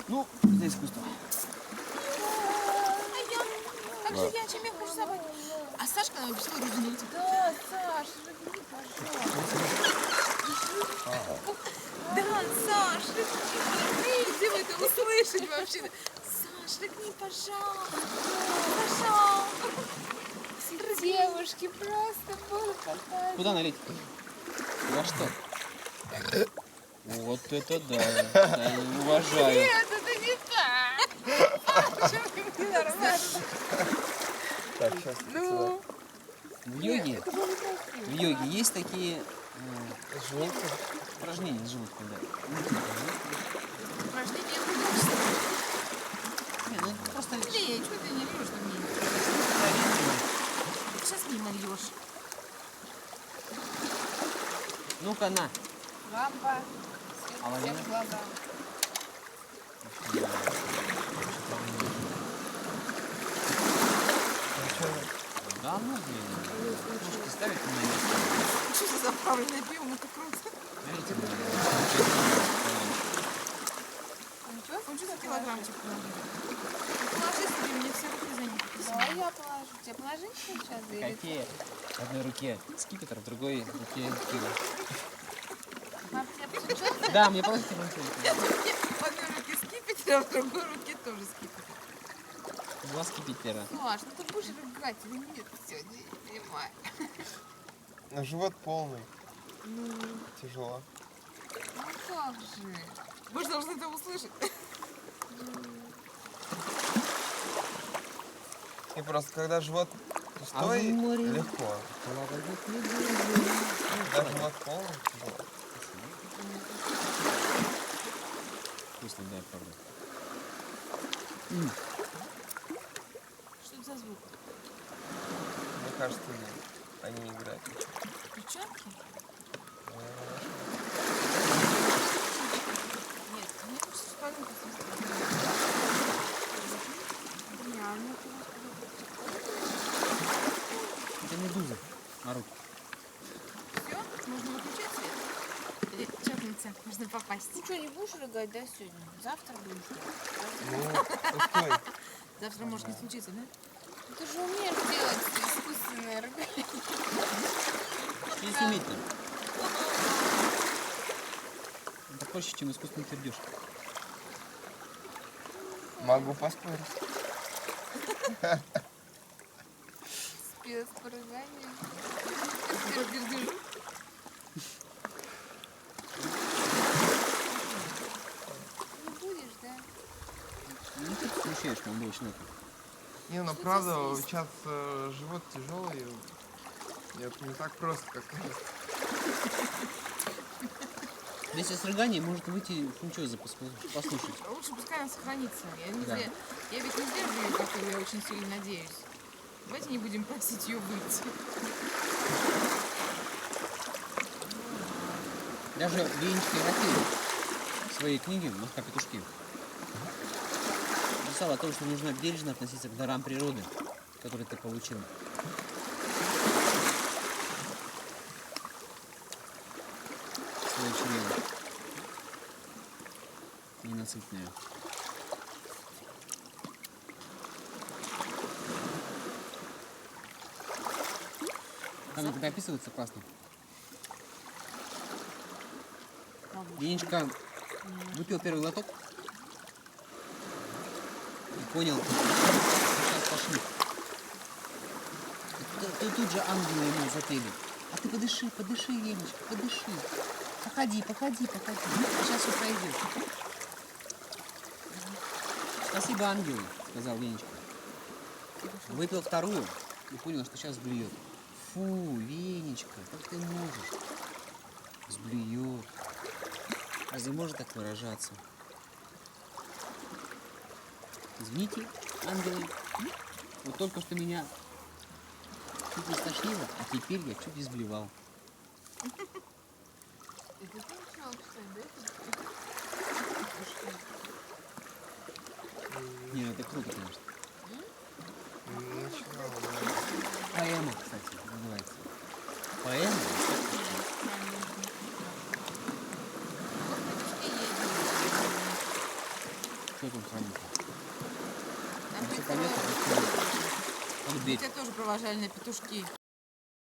Ну, это искусство. Как же я, чем я хуже собаки? А Сашка нам объяснила руднить. Да, Саш, рудни, пожалуйста. Да, Саш, рудни, где вы это услышать вообще? Саш, рудни, пожалуйста. Пожалуйста. Девушки, просто было катать. Куда налить? Во что? Вот это да. Я уважаю. Нет, это не так. Нормально. Так, сейчас. Ну, В йоге, есть такие Желудка. упражнения с желудком, да. упражнение художества. Не, ну просто Лей, что ты не льешь на мне? Сейчас не нальешь. Ну-ка, на. Лампа. А Свет всем в глаза. Да ну, блин. Слушайте, ставить на место. Что за заправленное пиво? Ну как круто. Смотрите, блин. Ничего? Он что за килограммчик положи? Положи себе, мне все руки заняты. Давай я положу. Тебе положи сейчас? Какие? В одной руке скипетр, в другой руке кило. Мам, тебе получилось? Да, мне просто получилось. В одной руке скипетр, а в другой руке тоже скипетр. Два скипетра. Маш, ну ты будешь ругать или нет? Сегодня я не понимаю. А живот полный. Ну, Тяжело. ну как же? Вы же должны это услышать. И просто когда живот пустой, в море? легко. Когда живот полный, тяжело. Вкусно, да, правда. Что это за звук? Мне кажется, они играют. Перчатки? Наверное, Нет, мне кажется, что погнуто реально. Это медуза. Марут. Все? Можно выключать свет? Или чокнуться? Можно попасть. Ну что, не будешь рыгать, да, сегодня? Завтра будешь? Ну, пустой. Завтра может не случиться, да? Ты же умеешь делать искусственное рыгание. Изумительно. Это проще, чем искусственный пердеж. Могу поспорить. Спец по рыганию. Держу. Не будешь, да? Ну, ты смущаешь молодого Не, ну правда, сейчас живот тяжелый. И это не так просто, как кажется. Если с рыганием может выйти фунчоза послушать. Лучше пускай она сохранится. Я Да. ведь не зря же ее такую, я очень сильно надеюсь. Давайте не будем просить ее выйти. Даже Ленинский Ерофеев в своей книге «Москва петушки» писал о том, что нужно бережно относиться к дарам природы, которые ты получил. чрево. Ненасытное. Там это описывается классно. Ленечка выпил первый глоток и понял, что сейчас пошли. Тут же ангелы ему запели. А ты подыши, подыши, Ленечка, подыши. Походи, походи, походи. Сейчас все пройдет. Спасибо, ангелы, сказал Ленечка. Выпил вторую и понял, что сейчас сблюет. Фу, Ленечка, как ты можешь? Сблюет. Разве может так выражаться? Извините, ангелы. Вот только что меня чуть не стошнило, а теперь я чуть не сблевал. Это ты начинал писать, да? Не, ну это круто, конечно. Начинал, да. Поэма, кстати, называется. Поэма? Что там хранится? Там Все ты понятно, второй. как дверь. Тебя тоже провожали на петушки.